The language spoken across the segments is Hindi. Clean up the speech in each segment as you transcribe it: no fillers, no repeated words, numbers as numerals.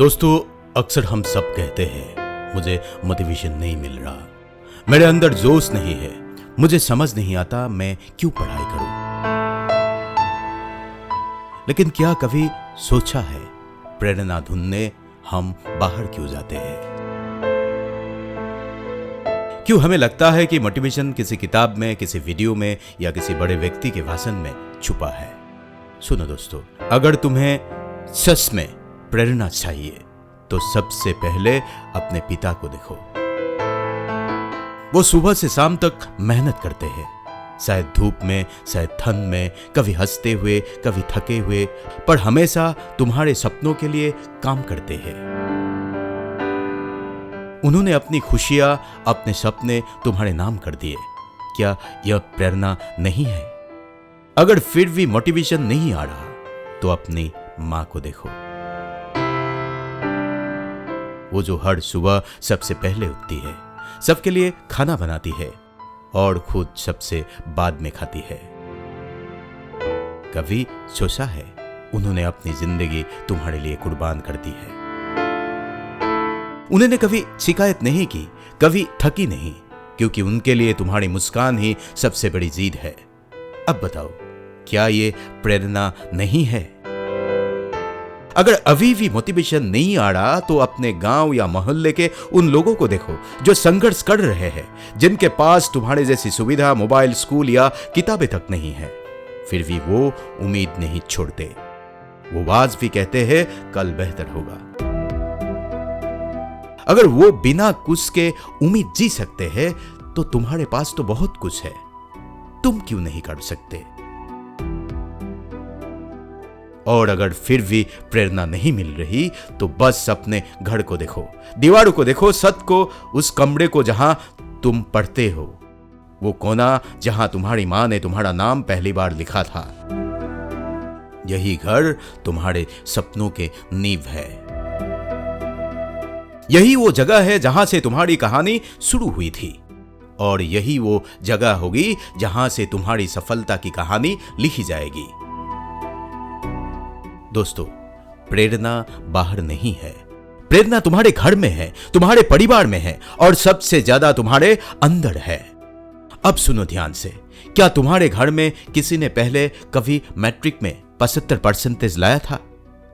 दोस्तों, अक्सर हम सब कहते हैं मुझे मोटिवेशन नहीं मिल रहा, मेरे अंदर जोश नहीं है, मुझे समझ नहीं आता मैं क्यों पढ़ाई करूं। लेकिन क्या कभी सोचा है प्रेरणा ढूंढने हम बाहर क्यों जाते हैं? क्यों हमें लगता है कि मोटिवेशन किसी किताब में, किसी वीडियो में या किसी बड़े व्यक्ति के भाषण में छुपा है? सुनो दोस्तों, अगर तुम्हें सच में प्रेरणा चाहिए तो सबसे पहले अपने पिता को देखो। वो सुबह से शाम तक मेहनत करते हैं, शायद धूप में, शायद ठंड में, कभी हंसते हुए, कभी थके हुए, पर हमेशा तुम्हारे सपनों के लिए काम करते हैं। उन्होंने अपनी खुशियां, अपने सपने तुम्हारे नाम कर दिए। क्या यह प्रेरणा नहीं है? अगर फिर भी मोटिवेशन नहीं आ रहा तो अपनी मां को देखो। वो जो हर सुबह सबसे पहले उठती है, सबके लिए खाना बनाती है और खुद सबसे बाद में खाती है। कभी सोचा है उन्होंने अपनी जिंदगी तुम्हारे लिए कुर्बान कर दी है? उन्होंने कभी शिकायत नहीं की, कभी थकी नहीं, क्योंकि उनके लिए तुम्हारी मुस्कान ही सबसे बड़ी जीत है। अब बताओ, क्या ये प्रेरणा नहीं है? अगर अभी भी मोटिवेशन नहीं आ रहा तो अपने गांव या मोहल्ले के उन लोगों को देखो जो संघर्ष कर रहे हैं, जिनके पास तुम्हारे जैसी सुविधा, मोबाइल, स्कूल या किताबें तक नहीं है, फिर भी वो उम्मीद नहीं छोड़ते। वो आज भी कहते हैं कल बेहतर होगा। अगर वो बिना कुछ के उम्मीद जी सकते हैं तो तुम्हारे पास तो बहुत कुछ है, तुम क्यों नहीं कर सकते? और अगर फिर भी प्रेरणा नहीं मिल रही तो बस अपने घर को देखो, दीवारों को देखो, छत को, उस कमरे को जहां तुम पढ़ते हो, वो कोना जहां तुम्हारी मां ने तुम्हारा नाम पहली बार लिखा था। यही घर तुम्हारे सपनों के नींव है। यही वो जगह है जहां से तुम्हारी कहानी शुरू हुई थी, और यही वो जगह होगी जहां से तुम्हारी सफलता की कहानी लिखी जाएगी। दोस्तों, प्रेरणा बाहर नहीं है, प्रेरणा तुम्हारे घर में है, तुम्हारे परिवार में है, और सबसे ज्यादा तुम्हारे अंदर है। अब सुनो ध्यान से, क्या तुम्हारे घर में किसी ने पहले कभी मैट्रिक में 75% लाया था?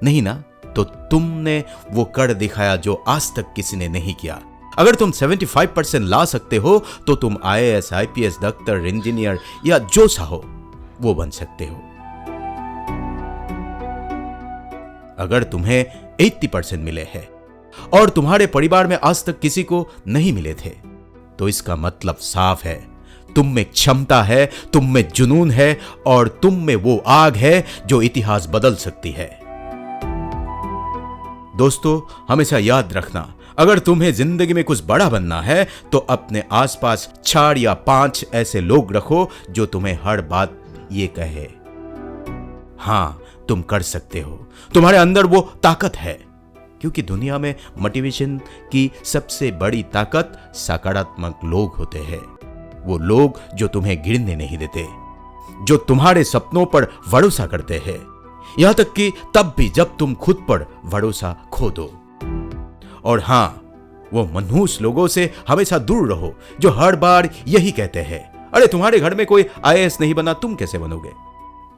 नहीं ना? तो तुमने वो कर दिखाया जो आज तक किसी ने नहीं किया। अगर तुम 75% ला सकते हो तो तुम IAS, IPS, डॉक्टर, इंजीनियर या जो चाहो वो बन सकते हो। अगर तुम्हें 80% मिले हैं और तुम्हारे परिवार में आज तक किसी को नहीं मिले थे, तो इसका मतलब साफ है, तुम में क्षमता है, तुम में जुनून है, और तुम में वो आग है जो इतिहास बदल सकती है। दोस्तों, हमेशा याद रखना, अगर तुम्हें जिंदगी में कुछ बड़ा बनना है तो अपने आसपास 4 या 5 ऐसे लोग रखो जो तुम्हें हर बात ये कहे, हाँ तुम कर सकते हो, तुम्हारे अंदर वो ताकत है। क्योंकि दुनिया में मोटिवेशन की सबसे बड़ी ताकत सकारात्मक लोग होते हैं। वो लोग जो तुम्हें गिरने नहीं देते, जो तुम्हारे सपनों पर भरोसा करते हैं, यहां तक कि तब भी जब तुम खुद पर भरोसा खो दो। और हां, वो मनहूस लोगों से हमेशा दूर रहो जो हर बार यही कहते हैं, अरे तुम्हारे घर में कोई IAS नहीं बना, तुम कैसे बनोगे?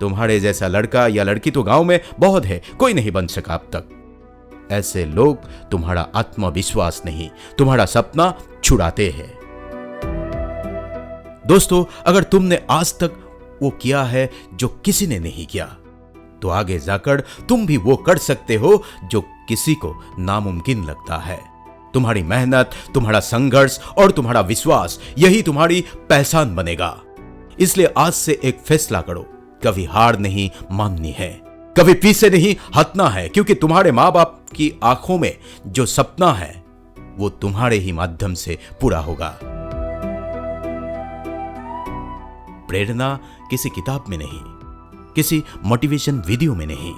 तुम्हारे जैसा लड़का या लड़की तो गांव में बहुत है, कोई नहीं बन सका अब तक। ऐसे लोग तुम्हारा आत्मविश्वास नहीं, तुम्हारा सपना छुड़ाते हैं। दोस्तों, अगर तुमने आज तक वो किया है जो किसी ने नहीं किया, तो आगे जाकर तुम भी वो कर सकते हो जो किसी को नामुमकिन लगता है। तुम्हारी मेहनत, तुम्हारा संघर्ष और तुम्हारा विश्वास, यही तुम्हारी पहचान बनेगा। इसलिए आज से एक फैसला करो, कभी हार नहीं माननी है, कभी पीछे नहीं हटना है, क्योंकि तुम्हारे मां बाप की आंखों में जो सपना है वो तुम्हारे ही माध्यम से पूरा होगा। प्रेरणा किसी किताब में नहीं, किसी मोटिवेशन वीडियो में नहीं,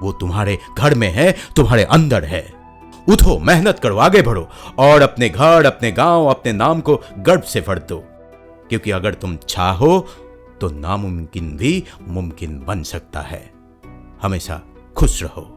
वो तुम्हारे घर में है, तुम्हारे अंदर है। उठो, मेहनत करो, आगे बढ़ो और अपने घर, अपने गांव, अपने नाम को गर्व से भर दो। क्योंकि अगर तुम चाहो तो नामुमकिन भी मुमकिन बन सकता है। हमेशा खुश रहो।